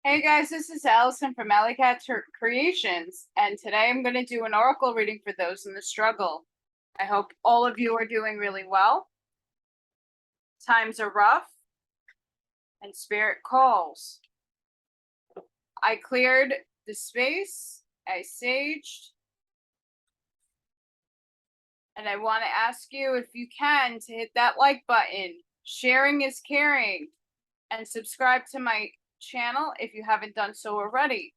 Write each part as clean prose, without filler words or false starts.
Hey guys, this is Allison from Allykatkreations, and today I'm going to do an oracle reading for those in the struggle. I hope all of you are doing really well. Times are rough, and spirit calls. I cleared the space, I saged, and I want to ask you if you can to hit that like button. Sharing is caring, and subscribe to my channel if you haven't done so already.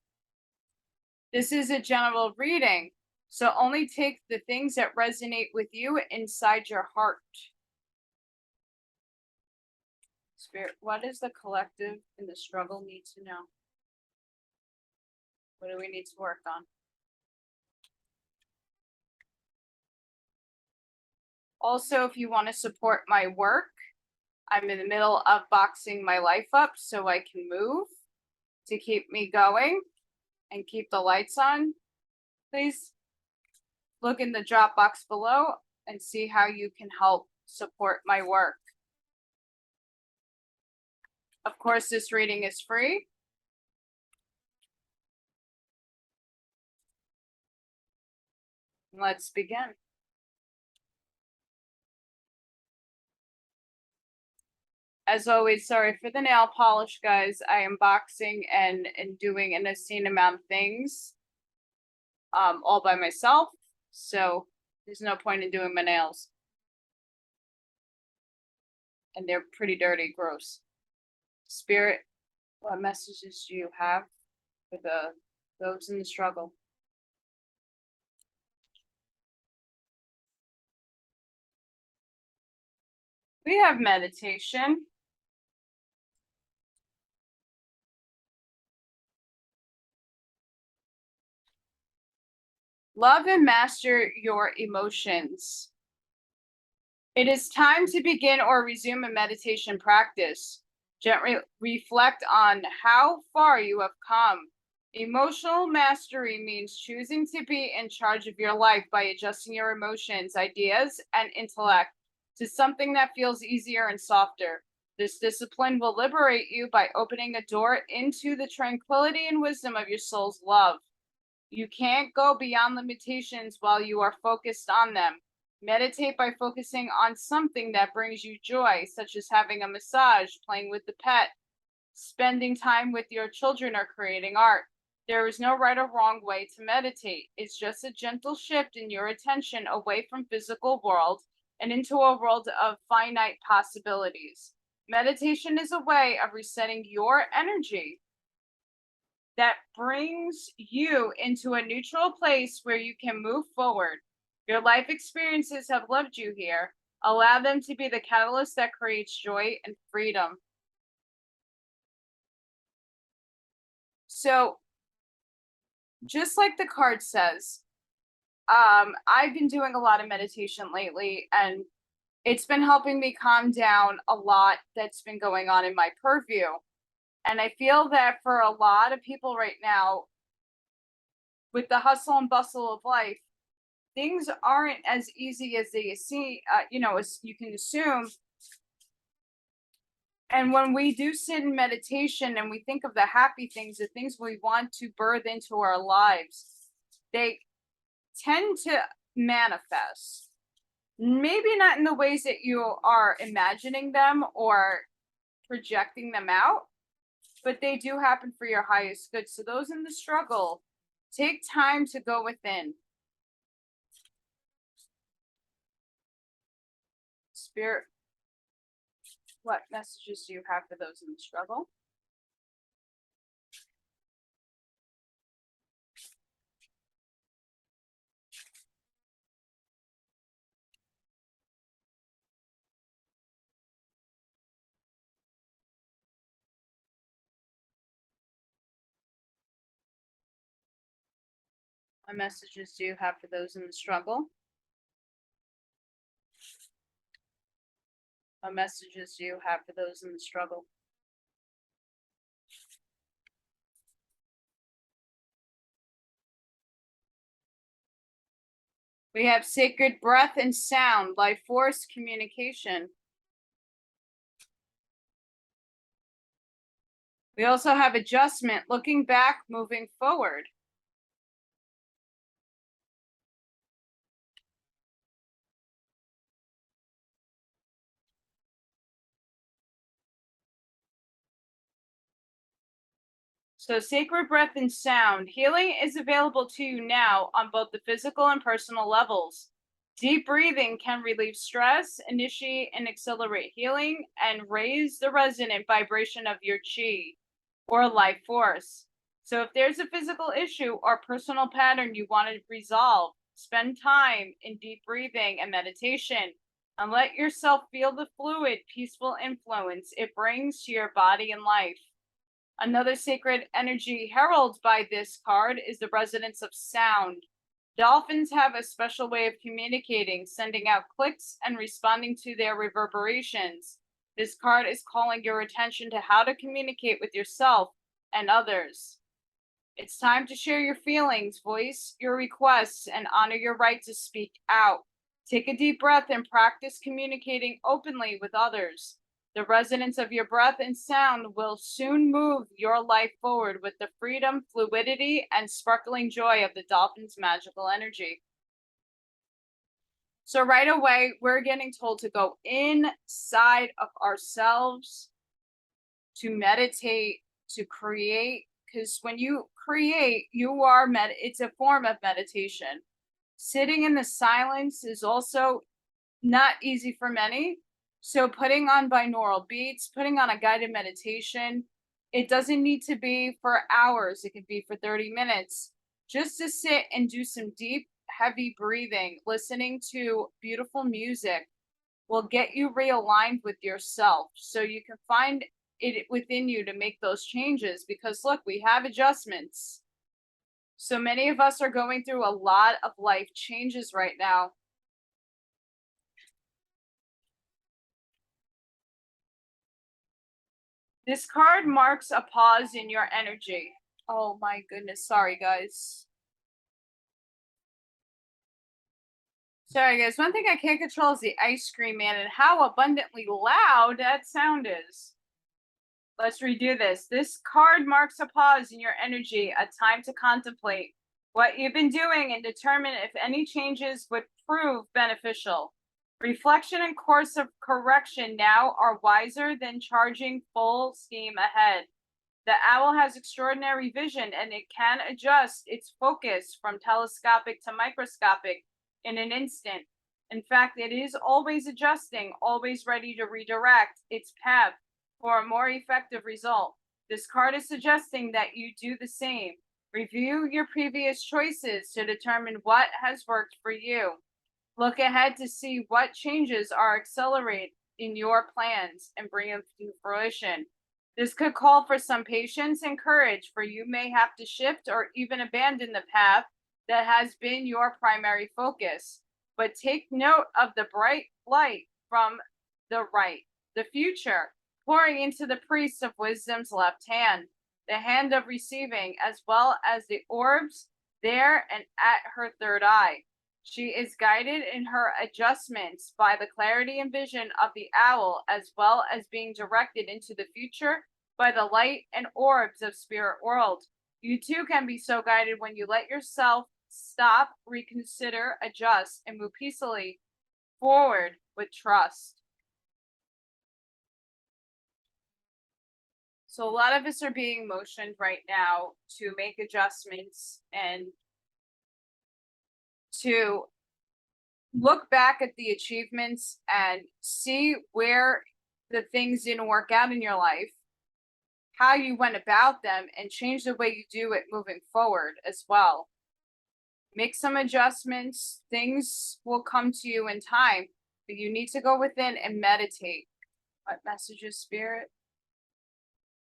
This is a general reading, so only take the things that resonate with you inside your heart. Spirit, what does the collective in the struggle need to know? What do we need to work on? Also, if you want to support my work, I'm in the middle of boxing my life up so I can move to keep me going and keep the lights on. Please look in the drop box below and see how you can help support my work. Of course, this reading is free. Let's begin. As always, sorry for the nail polish, guys. I am boxing and doing an obscene amount of things all by myself, so there's no point in doing my nails. And they're pretty dirty, gross. Spirit, what messages do you have for those in the struggle? We have meditation. Love and master your emotions. It is time to begin or resume a meditation practice. Gently reflect on how far you have come. Emotional mastery means choosing to be in charge of your life by adjusting your emotions, ideas, and intellect to something that feels easier and softer. This discipline will liberate you by opening a door into the tranquility and wisdom of your soul's love. You can't go beyond limitations while you are focused on them. Meditate by focusing on something that brings you joy, such as having a massage, playing with the pet, spending time with your children, or creating art. There is no right or wrong way to meditate. It's just a gentle shift in your attention away from physical world and into a world of finite possibilities. Meditation is a way of resetting your energy that brings you into a neutral place where you can move forward. Your life experiences have led you here. Allow them to be the catalyst that creates joy and freedom. So, just like the card says, I've been doing a lot of meditation lately, and it's been helping me calm down a lot that's been going on in my purview. And I feel that for a lot of people right now, with the hustle and bustle of life, things aren't as easy as they see, as you can assume. And when we do sit in meditation and we think of the happy things, the things we want to birth into our lives, they tend to manifest. Maybe not in the ways that you are imagining them or projecting them out, but they do happen for your highest good. So those in the struggle, take time to go within. Spirit, what messages do you have for those in the struggle? What messages do you have for those in the struggle? What messages do you have for those in the struggle? We have sacred breath and sound, life force, communication. We also have adjustment, looking back, moving forward. So, sacred breath and sound. Healing is available to you now on both the physical and personal levels. Deep breathing can relieve stress, initiate and accelerate healing, and raise the resonant vibration of your chi or life force. So, if there's a physical issue or personal pattern you want to resolve, spend time in deep breathing and meditation and let yourself feel the fluid, peaceful influence it brings to your body and life. Another sacred energy heralded by this card is the resonance of sound. Dolphins have a special way of communicating, sending out clicks and responding to their reverberations. This card is calling your attention to how to communicate with yourself and others. It's time to share your feelings, voice your requests, and honor your right to speak out. Take a deep breath and practice communicating openly with others. The resonance of your breath and sound will soon move your life forward with the freedom, fluidity, and sparkling joy of the dolphin's magical energy. So, right away, we're getting told to go inside of ourselves, to meditate, to create, because when you create, you are it's a form of meditation. Sitting in the silence is also not easy for many. So putting on binaural beats, putting on a guided meditation, it doesn't need to be for hours. It could be for 30 minutes. Just to sit and do some deep, heavy breathing, listening to beautiful music will get you realigned with yourself. So you can find it within you to make those changes, because look, we have adjustments. So many of us are going through a lot of life changes right now. This card marks a pause in your energy. Oh my goodness. Sorry, guys. Sorry, guys. One thing I can't control is the ice cream man and how abundantly loud that sound is. Let's redo this. This card marks a pause in your energy, a time to contemplate what you've been doing and determine if any changes would prove beneficial. Reflection and course of correction now are wiser than charging full steam ahead. The owl has extraordinary vision and it can adjust its focus from telescopic to microscopic in an instant. In fact, it is always adjusting, always ready to redirect its path for a more effective result. This card is suggesting that you do the same. Review your previous choices to determine what has worked for you. Look ahead to see what changes are accelerated in your plans and bring them to fruition. This could call for some patience and courage, for you may have to shift or even abandon the path that has been your primary focus. But take note of the bright light from the right, the future, pouring into the priest of wisdom's left hand, the hand of receiving, as well as the orbs there and at her third eye. She is guided in her adjustments by the clarity and vision of the owl, as well as being directed into the future by the light and orbs of spirit world. You too can be so guided when you let yourself stop, reconsider, adjust, and move peacefully forward with trust. So a lot of us are being motioned right now to make adjustments and to look back at the achievements and see where the things didn't work out in your life, how you went about them, and change the way you do it moving forward as well. Make some adjustments. Things will come to you in time, but you need to go within and meditate. What messages, Spirit,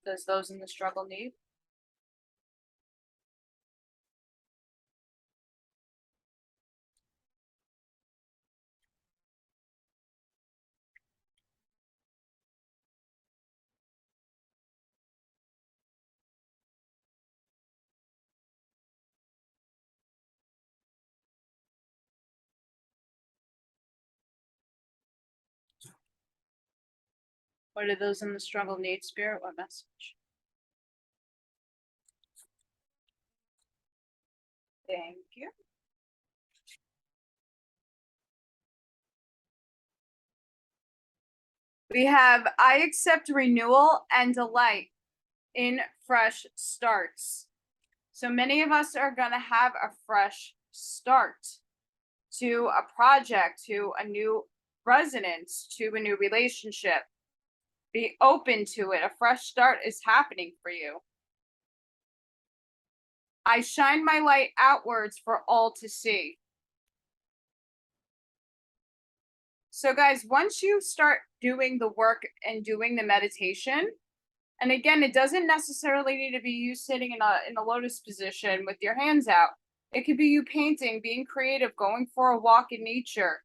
does those in the struggle need? What do those in the struggle need, Spirit? What message? Thank you. We have I accept renewal and delight in fresh starts. So many of us are going to have a fresh start to a project, to a new residence, to a new relationship. Be open to it. A fresh start is happening for you. I shine my light outwards for all to see. So, guys, once you start doing the work and doing the meditation, and again, it doesn't necessarily need to be you sitting in a lotus position with your hands out. It could be you painting, being creative, going for a walk in nature.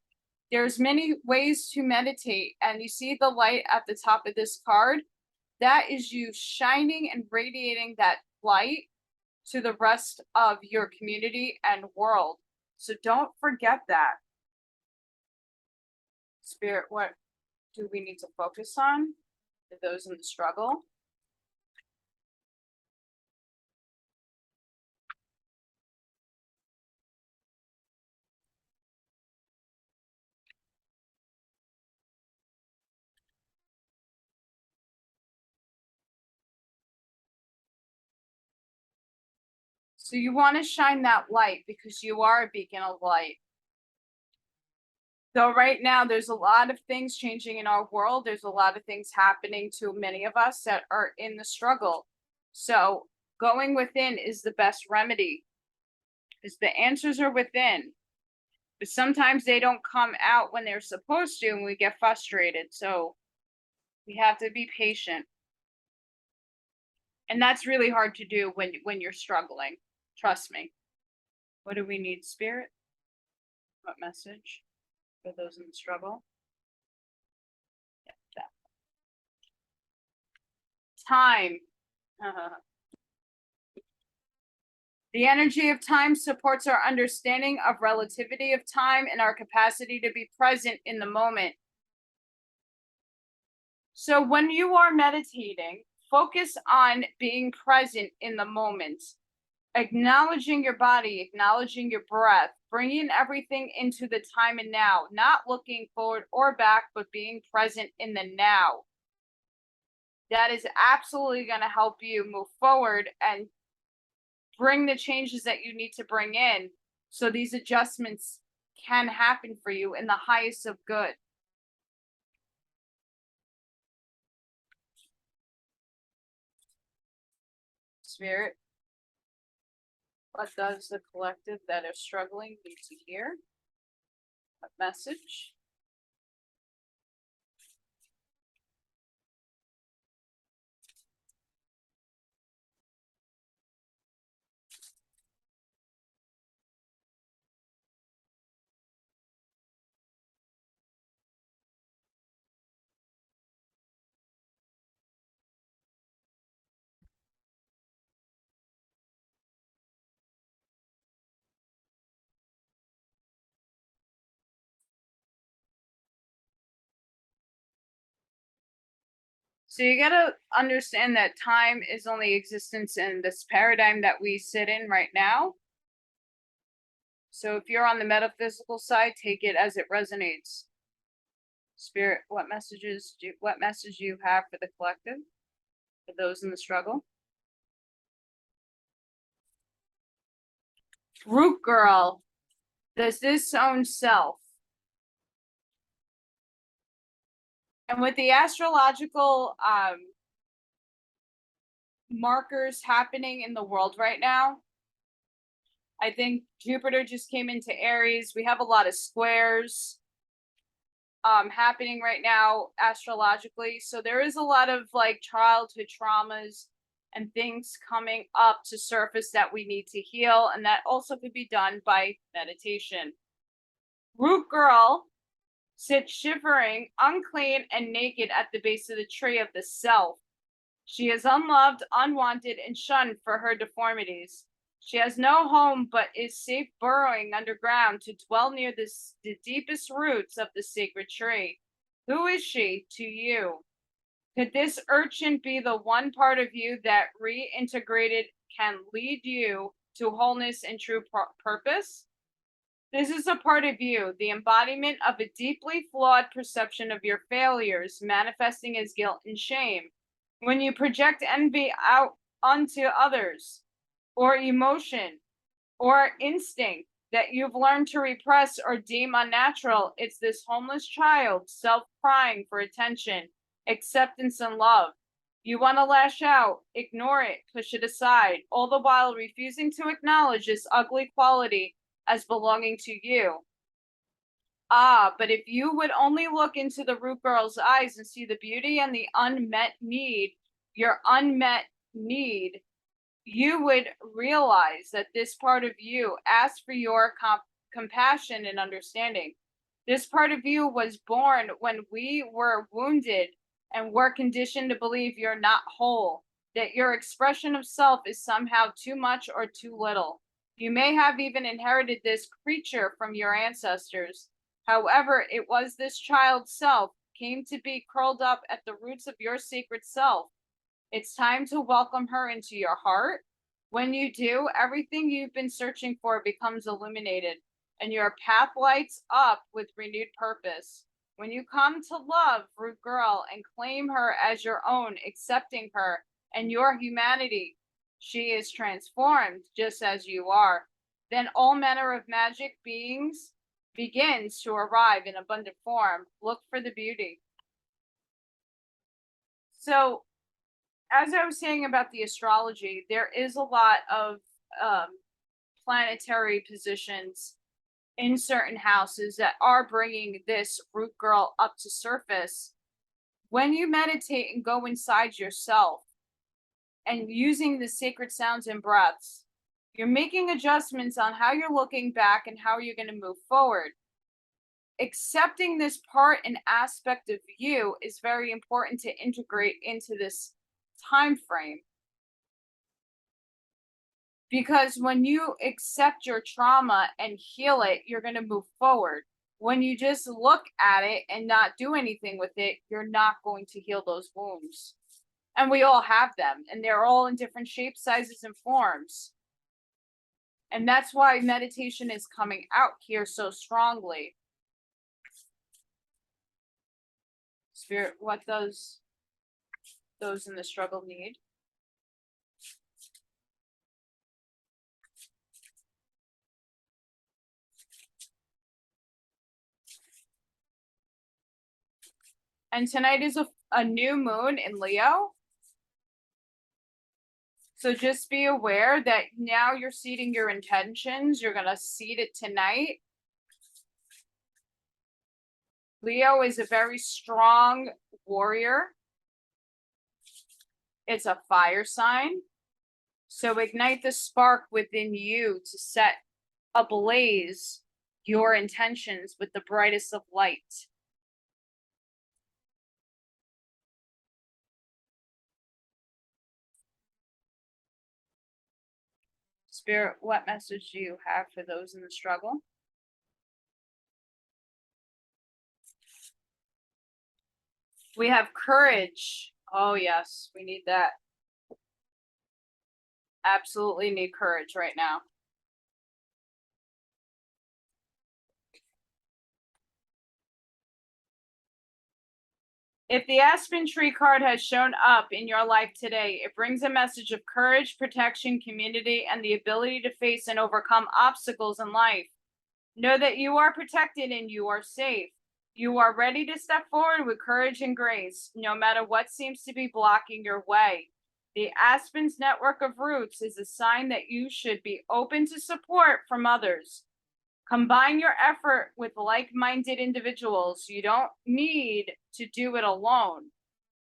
There's many ways to meditate, and you see the light at the top of this card. That is you shining and radiating that light to the rest of your community and world. So don't forget that. Spirit, what do we need to focus on for those in the struggle? So you want to shine that light because you are a beacon of light. So right now, there's a lot of things changing in our world. There's a lot of things happening to many of us that are in the struggle. So going within is the best remedy because the answers are within. But sometimes they don't come out when they're supposed to and we get frustrated. So we have to be patient. And that's really hard to do when you're struggling. Trust me. What do we need, Spirit? What message for those in the struggle? Yeah, that. Time. The energy of time supports our understanding of relativity of time and our capacity to be present in the moment. So when you are meditating, focus on being present in the moment, acknowledging your body, acknowledging your breath, bringing everything into the time and now, not looking forward or back, but being present in the now. That is absolutely going to help you move forward and bring the changes that you need to bring in so these adjustments can happen for you in the highest of good. Spirit, what does the collective that are struggling need to hear? A message? So you got to understand that time is only existence in this paradigm that we sit in right now. So if you're on the metaphysical side, take it as it resonates. Spirit, what message do you have for the collective, for those in the struggle? Root girl, this own self. And with the astrological markers happening in the world right now, I think Jupiter just came into Aries. We have a lot of squares happening right now astrologically. So there is a lot of like childhood traumas and things coming up to surface that we need to heal. And that also could be done by meditation. Root girl sits shivering, unclean, and naked at the base of the tree of the self. She is unloved, unwanted, and shunned for her deformities. She has no home, but is safe burrowing underground to dwell near the deepest roots of the sacred tree. Who is she to you? Could this urchin be the one part of you that reintegrated can lead you to wholeness and true purpose. This is a part of you, the embodiment of a deeply flawed perception of your failures, manifesting as guilt and shame. When you project envy out onto others, or emotion, or instinct that you've learned to repress or deem unnatural, it's this homeless child self-crying for attention, acceptance, and love. You want to lash out, ignore it, push it aside, all the while refusing to acknowledge this ugly quality as belonging to you. But if you would only look into the root girl's eyes and see the beauty and the unmet need, your unmet need, you would realize that this part of you asks for your compassion and understanding. This part of you was born when we were wounded and were conditioned to believe you're not whole, that your expression of self is somehow too much or too little. You may have even inherited this creature from your ancestors. However, it was this child self came to be curled up at the roots of your sacred self. It's time to welcome her into your heart. When you do, everything you've been searching for becomes illuminated, and your path lights up with renewed purpose. When you come to love Root Girl and claim her as your own, accepting her and your humanity, she is transformed just as you are. Then all manner of magic beings begins to arrive in abundant form. Look for the beauty. So, as I was saying about the astrology, there is a lot of planetary positions in certain houses that are bringing this root girl up to surface. When you meditate and go inside yourself and using the sacred sounds and breaths, you're making adjustments on how you're looking back and how you're going to move forward. Accepting this part and aspect of you is very important to integrate into this time frame, because when you accept your trauma and heal it, you're going to move forward. When you just look at it and not do anything with it, you're not going to heal those wounds. And we all have them, and they're all in different shapes, sizes, and forms. And that's why meditation is coming out here so strongly. Spirit, what does those in the struggle need? And tonight is a new moon in Leo. So just be aware that now you're seeding your intentions. You're going to seed it tonight. Leo is a very strong warrior. It's a fire sign. So ignite the spark within you to set ablaze your intentions with the brightest of light. Spirit, what message do you have for those in the struggle? We have courage. Oh, yes, we need that. Absolutely need courage right now. If the Aspen Tree card has shown up in your life today, it brings a message of courage, protection, community, and the ability to face and overcome obstacles in life. Know that you are protected and you are safe. You are ready to step forward with courage and grace, no matter what seems to be blocking your way. The Aspen's network of roots is a sign that you should be open to support from others. Combine your effort with like-minded individuals. You don't need to do it alone.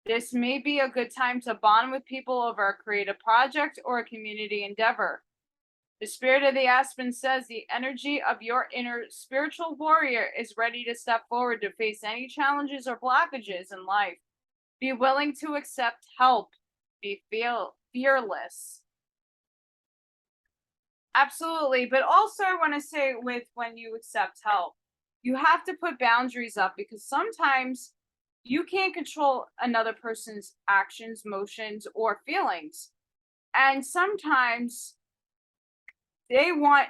This may be a good time to bond with people over a creative project or a community endeavor. The spirit of the Aspen says the energy of your inner spiritual warrior is ready to step forward to face any challenges or blockages in life. Be willing to accept help. Be fearless. Absolutely. But also I want to say with when you accept help, you have to put boundaries up, because sometimes you can't control another person's actions, motions, or feelings. And sometimes They want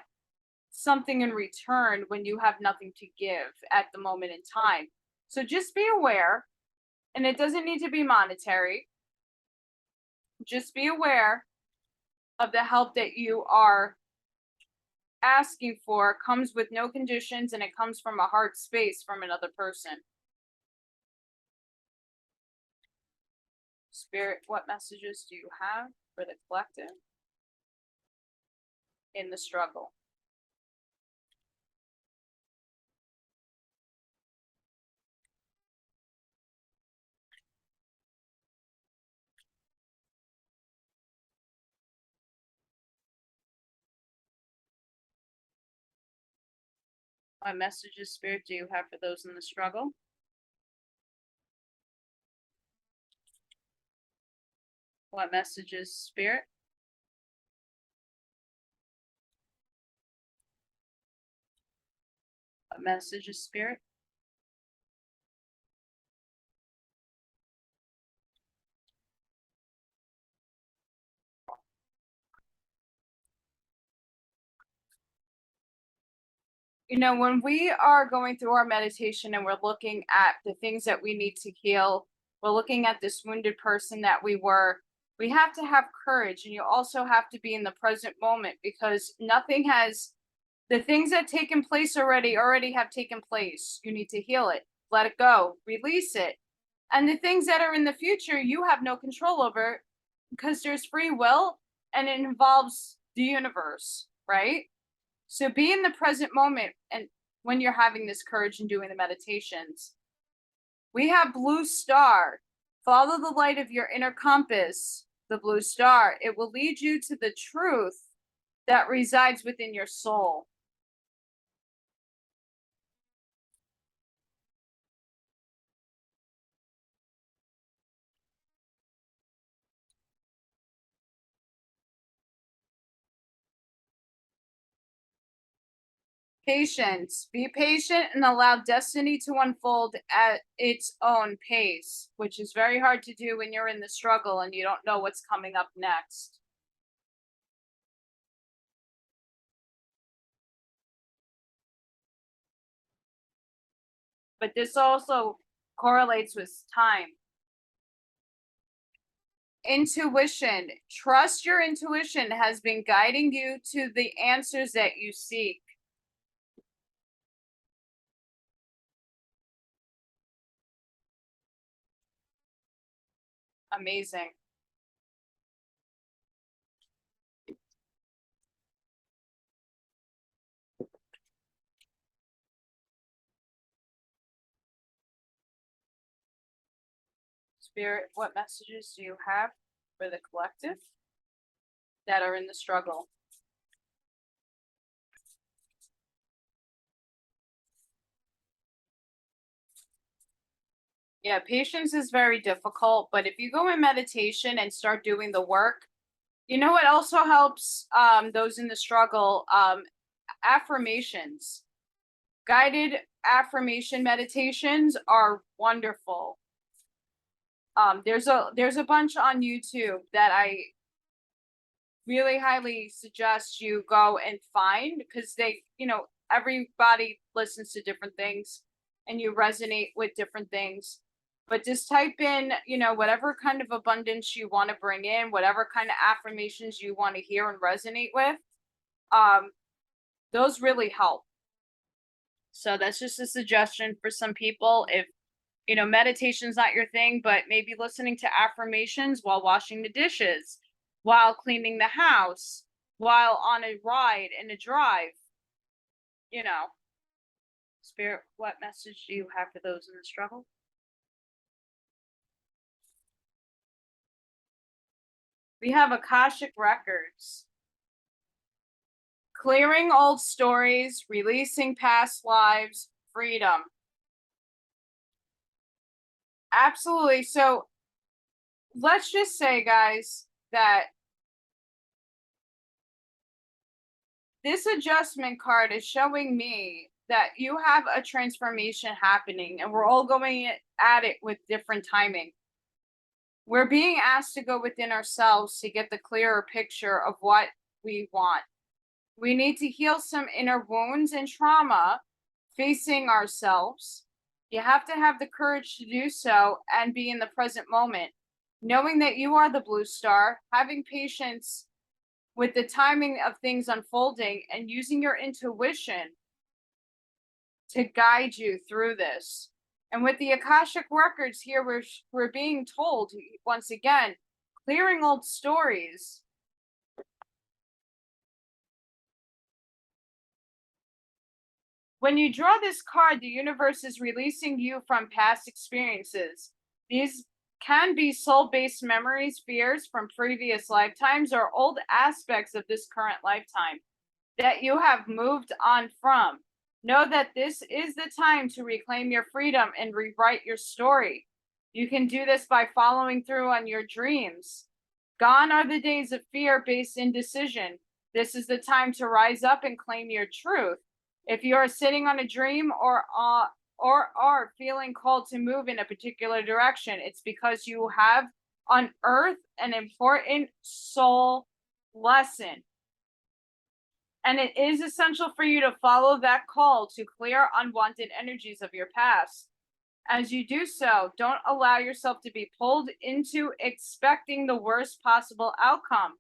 something in return when you have nothing to give at the moment in time. So just be aware, and it doesn't need to be monetary. Just be aware of the help that you are asking for comes with no conditions, and it comes from a heart space from another person. Spirit, what messages do you have for the collective in the struggle? What messages, Spirit, do you have for those in the struggle? What messages, Spirit? What messages, Spirit? You know, when we are going through our meditation and we're looking at the things that we need to heal, we're looking at this wounded person that we were, we have to have courage, and you also have to be in the present moment, because nothing has, the things that taken place already have taken place. You need to heal it, let it go, release it. And the things that are in the future, you have no control over, because there's free will and it involves the universe, right? So be in the present moment, and when you're having this courage and doing the meditations, we have blue star. Follow the light of your inner compass, the blue star. It will lead you to the truth that resides within your soul. Patience. Be patient and allow destiny to unfold at its own pace, which is very hard to do when you're in the struggle and you don't know what's coming up next. But this also correlates with time. Intuition. Trust your intuition has been guiding you to the answers that you seek. Amazing. Spirit, what messages do you have for the collective that are in the struggle? Yeah, patience is very difficult, but if you go in meditation and start doing the work, you know what also helps those in the struggle? Affirmations. Guided affirmation meditations are wonderful. There's a bunch on YouTube that I really highly suggest you go and find, because they, you know, everybody listens to different things and you resonate with different things. But just type in, you know, whatever kind of abundance you want to bring in, whatever kind of affirmations you want to hear and resonate with. Um, those really help. So that's just a suggestion for some people. If, you know, meditation's not your thing, but maybe listening to affirmations while washing the dishes, while cleaning the house, while on a ride in a drive, you know. Spirit, what message do you have for those in the struggle? We have Akashic Records. Clearing old stories, releasing past lives, freedom. Absolutely. So let's just say, guys, that this adjustment card is showing me that you have a transformation happening, and we're all going at it with different timing. We're being asked to go within ourselves to get the clearer picture of what we want. We need to heal some inner wounds and trauma facing ourselves. You have to have the courage to do so and be in the present moment, knowing that you are the blue star, having patience with the timing of things unfolding, and using your intuition to guide you through this. And with the Akashic records here, we're being told once again, clearing old stories. When you draw this card, the universe is releasing you from past experiences. These can be soul-based memories, fears from previous lifetimes, or old aspects of this current lifetime that you have moved on from. Know that this is the time to reclaim your freedom and rewrite your story. You can do this by following through on your dreams. Gone are the days of fear-based indecision. This is the time to rise up and claim your truth. If you are sitting on a dream or are feeling called to move in a particular direction, it's because you have unearthed an important soul lesson. And it is essential for you to follow that call to clear unwanted energies of your past. As you do so, don't allow yourself to be pulled into expecting the worst possible outcome.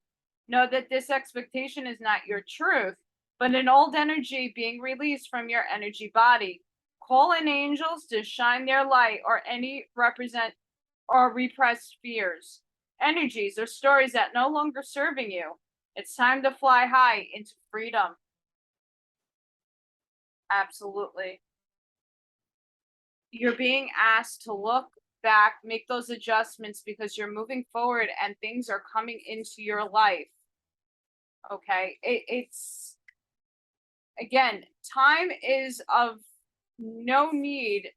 Know that this expectation is not your truth, but an old energy being released from your energy body. Call in angels to shine their light or any represent or repressed fears, energies, or stories that no longer serving you. It's time to fly high into freedom. Absolutely. You're being asked to look back, make those adjustments because you're moving forward and things are coming into your life. Okay. It's again, time is of no need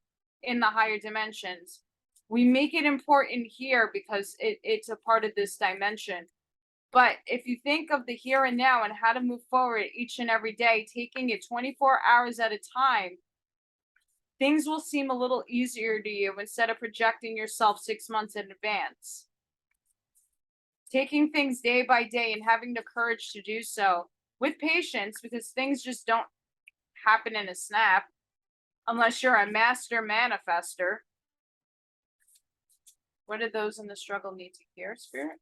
in the higher dimensions. We make it important here because it's a part of this dimension. But if you think of the here and now and how to move forward each and every day, taking it 24 hours at a time, things will seem a little easier to you instead of projecting yourself 6 months in advance. Taking things day by day and having the courage to do so with patience, because things just don't happen in a snap unless you're a master manifester. What do those in the struggle need to hear, Spirit?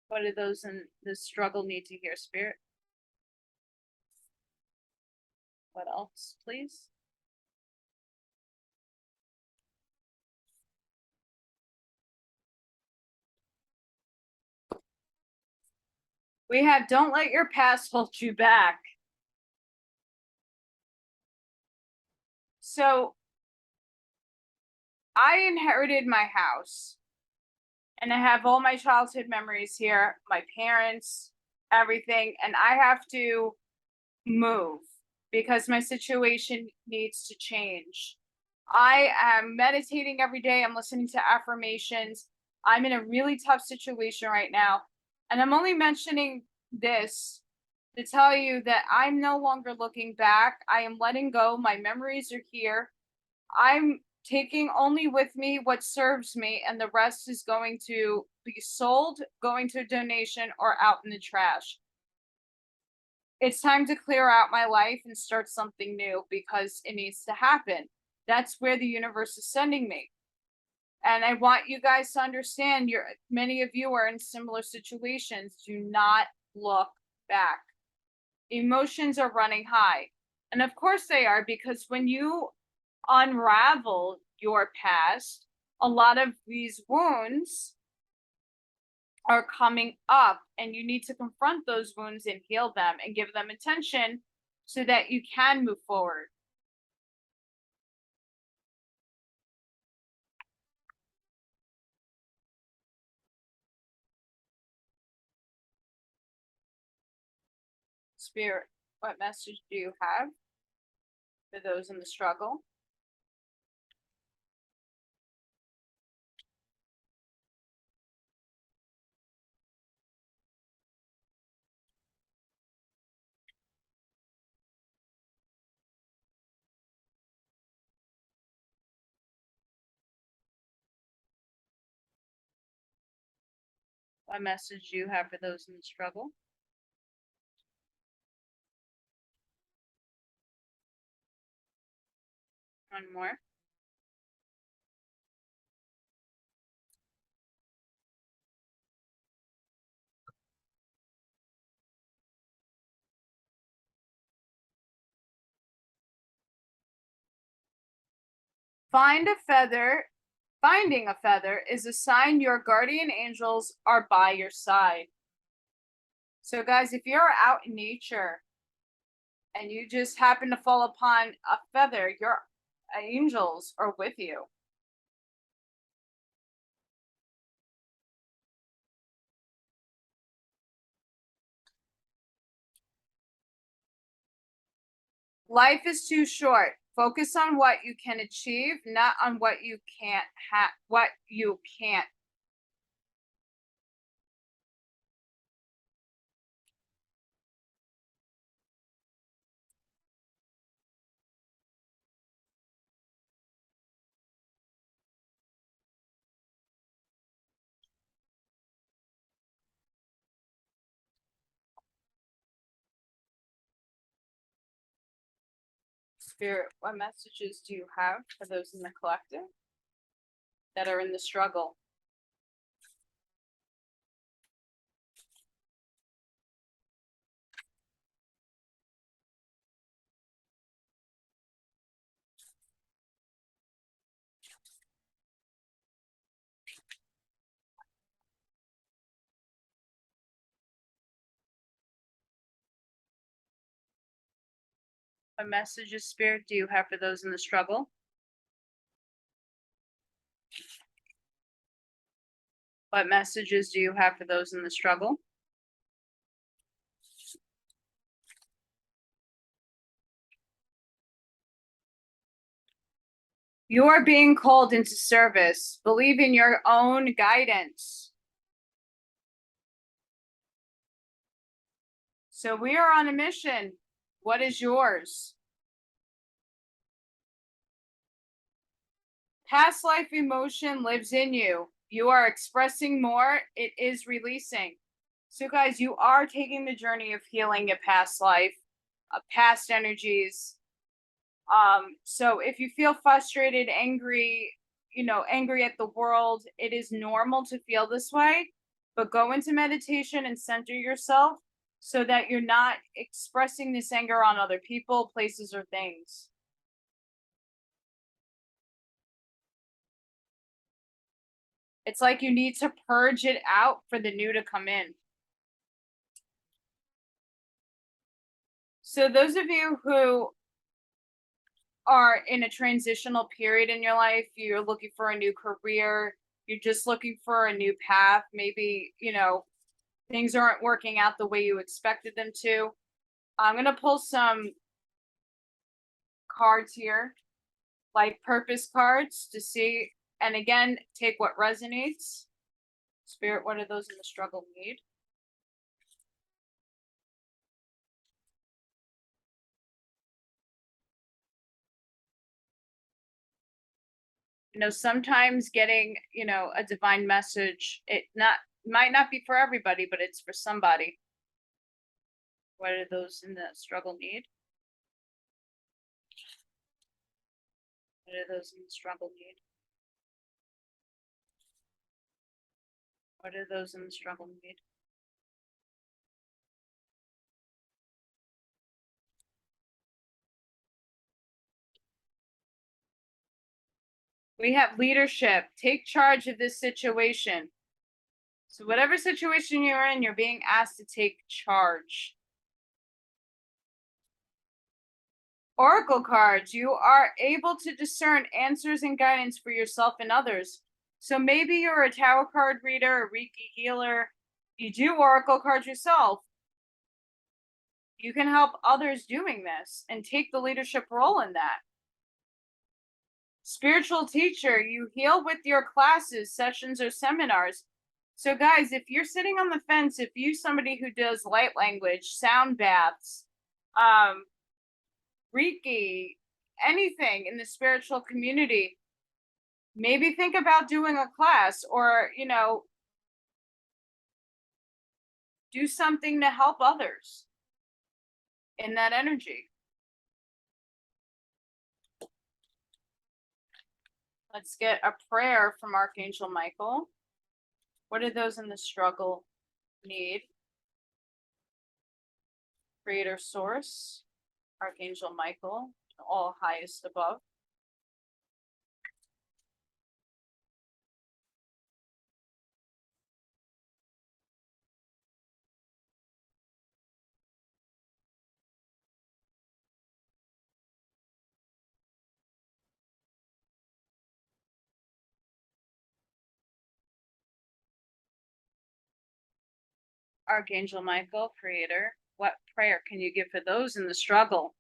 What do those in the struggle need to hear, Spirit? What else, please? We have don't let your past hold you back. So I inherited my house and I have all my childhood memories here, my parents, everything, and I have to move because my situation needs to change. I am meditating every day, I'm listening to affirmations. I'm in a really tough situation right now, and I'm only mentioning this to tell you that I'm no longer looking back. I am letting go. My memories are here. I'm taking only with me what serves me, and the rest is going to be sold, going to a donation, or out in the trash. It's time to clear out my life and start something new because it needs to happen. That's where the universe is sending me. And I want you guys to understand many of you are in similar situations. Do not look back. Emotions are running high. And of course they are, because when you unravel your past, a lot of these wounds are coming up, and you need to confront those wounds and heal them and give them attention so that you can move forward. Spirit, what message do you have for those in the struggle? What message do you have for those in the struggle? One more. Finding a feather is a sign your guardian angels are by your side. So guys, if you're out in nature and you just happen to fall upon a feather, your angels are with you. Life is too short. Focus on what you can achieve, not on what you can't what you can't. Spirit, what messages do you have for those in the collective that are in the struggle? What messages, Spirit, do you have for those in the struggle? What messages do you have for those in the struggle? You are being called into service. Believe in your own guidance. So we are on a mission. What is yours? Past life emotion lives in you. You are expressing more. It is releasing. So guys, you are taking the journey of healing a past life, past energies. So if you feel frustrated, angry, angry at the world, it is normal to feel this way, but go into meditation and center yourself so that you're not expressing this anger on other people, places, or things. It's like you need to purge it out for the new to come in. So those of you who are in a transitional period in your life, you're looking for a new career, you're just looking for a new path, maybe, things aren't working out the way you expected them to. I'm going to pull some cards here, like purpose cards to see, and again, take what resonates. Spirit, what do those in the struggle need? Sometimes getting, a divine message, might not be for everybody, but it's for somebody. What do those in the struggle need? What do those in the struggle need? What do those in the struggle need? We have leadership. Take charge of this situation. So whatever situation you're in, you're being asked to take charge. Oracle cards. You are able to discern answers and guidance for yourself and others. So maybe you're a tarot card reader, a Reiki healer. You do oracle cards yourself. You can help others doing this and take the leadership role in that. Spiritual teacher. You heal with your classes, sessions, or seminars. So guys, if you're sitting on the fence, if you're somebody who does light language, sound baths, Reiki, anything in the spiritual community, maybe think about doing a class or, Do something to help others in that energy. Let's get a prayer from Archangel Michael. What do those in the struggle need? Creator Source, Archangel Michael, all highest above. Archangel Michael, Creator, what prayer can you give for those in the struggle?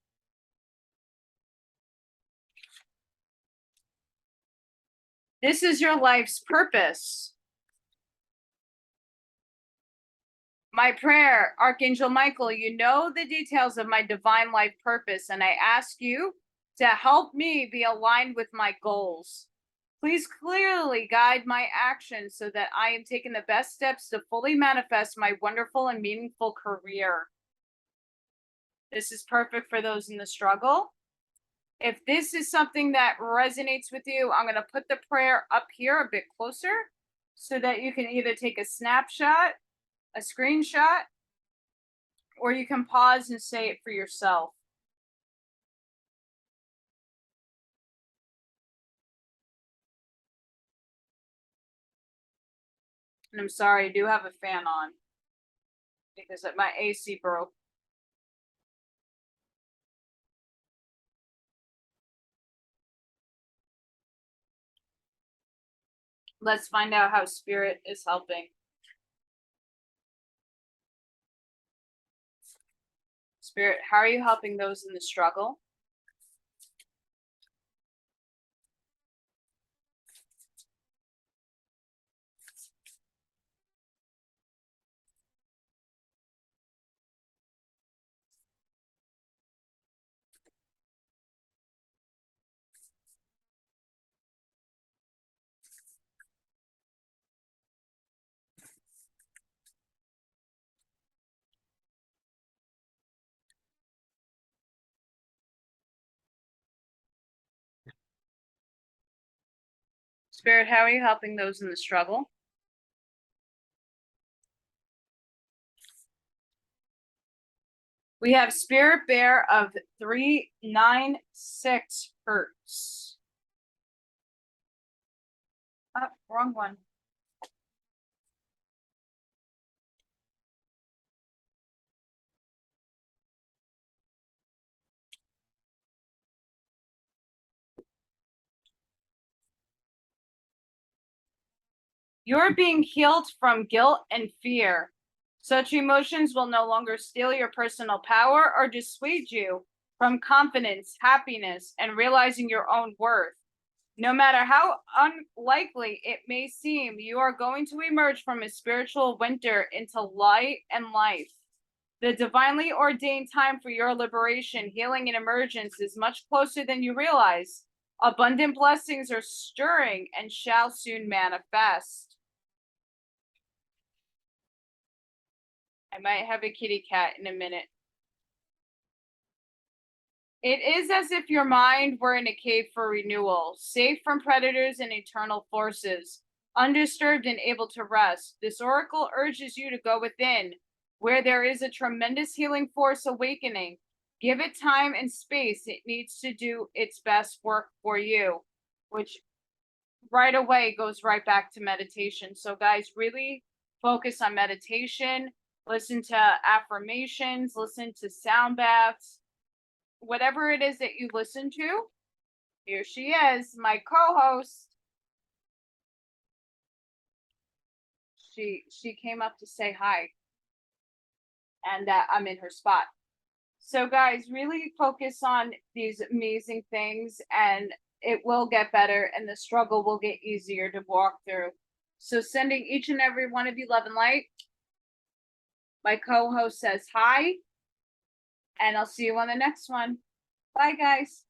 This is your life's purpose. My prayer, Archangel Michael, you know the details of my divine life purpose, and I ask you to help me be aligned with my goals. Please clearly guide my actions so that I am taking the best steps to fully manifest my wonderful and meaningful career. This is perfect for those in the struggle. If this is something that resonates with you, I'm going to put the prayer up here a bit closer so that you can either take a snapshot, a screenshot, or you can pause and say it for yourself. And I'm sorry, I do have a fan on because my AC broke. Let's find out how Spirit is helping. Spirit, how are you helping those in the struggle? Spirit, how are you helping those in the struggle? We have Spirit Bear of 396 hertz. Oh, wrong one. You're being healed from guilt and fear. Such emotions will no longer steal your personal power or dissuade you from confidence, happiness, and realizing your own worth. No matter how unlikely it may seem, you are going to emerge from a spiritual winter into light and life. The divinely ordained time for your liberation, healing, and emergence is much closer than you realize. Abundant blessings are stirring and shall soon manifest. I might have a kitty cat in a minute. It is as if your mind were in a cave for renewal, safe from predators and eternal forces, undisturbed and able to rest. This oracle urges you to go within, where there is a tremendous healing force awakening. Give it time and space. It needs to do its best work for you, which right away goes right back to meditation. So guys, really focus on meditation, listen to affirmations, listen to sound baths, whatever it is that you listen to. Here she is, my co-host. She came up to say hi, and that I'm in her spot. So guys, really focus on these amazing things, and it will get better, and the struggle will get easier to walk through. So sending each and every one of you love and light. My co-host says hi, and I'll see you on the next one. Bye, guys.